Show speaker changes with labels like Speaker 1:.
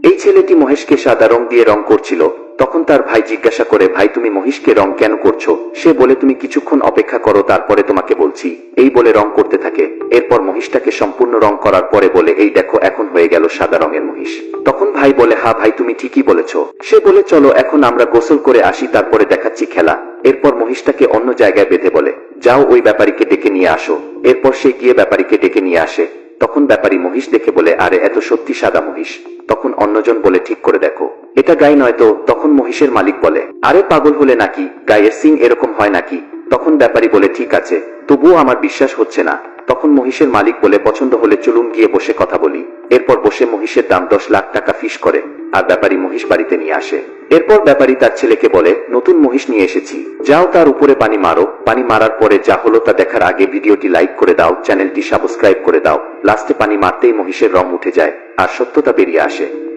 Speaker 1: এই ছেলেটি মহেশকে সাদা রং দিয়ে রং করছিল। তখন তার ভাই জিজ্ঞাসা করে, ভাই তুমি মহিষকে রং কেন করছো? সে বলে, তুমি কিছুক্ষণ অপেক্ষা করো, তারপরে তোমাকে বলছি। এই বলে রং করতে থাকে। এরপর মহিষটাকে সম্পূর্ণ রং করার পরে বলে, এই দেখো এখন হয়ে গেল সাদা রঙের মহিষ। তখন ভাই বলে, হ্যাঁ ভাই তুমি ঠিকই বলেছ। সে বলে, চলো এখন আমরা গোসল করে আসি, তারপরে দেখাচ্ছি খেলা। এরপর মহিষটাকে অন্য জায়গায় বেঁধে বলে, যাও ওই ব্যাপারীকে ডেকে নিয়ে আসো। এরপর সে গিয়ে ব্যাপারীকে ডেকে নিয়ে আসে। তখন ব্যাপারী মহিষ দেখে বলে, আরে এত সত্যি সাদা মহিষ? তখন অন্যজন বলে, ঠিক করে দেখো, এটা গাই নয় তো। তখন মহিষের মালিক বলে, আরে পাগল হলে নাকি, গায়ের সিং এরকম হয় নাকি? তখন ব্যাপারী বলে, ঠিক আছে, তবুও আমার বিশ্বাস হচ্ছে না। তখন মহিষের মালিক বলে, পছন্দ হলে চলুন গিয়ে বসে কথা বলি। এরপর বসে মহিষের দাম 10 লাখ টাকা ফিস করে, আর ব্যাপারী মহিষ বাড়িতে নিয়ে আসে। এরপর ব্যাপারী তার ছেলেকে বলে, নতুন মহিষ নিয়ে এসেছি, যাও তার উপরে পানি মারো। পানি মারার পরে যা হলো তা দেখার আগে ভিডিওটি লাইক করে দাও, চ্যানেলটি সাবস্ক্রাইব করে দাও। লাস্টে পানি মারতেই মহিষের রং উঠে যায় আর সত্যতা বেরিয়ে আসে।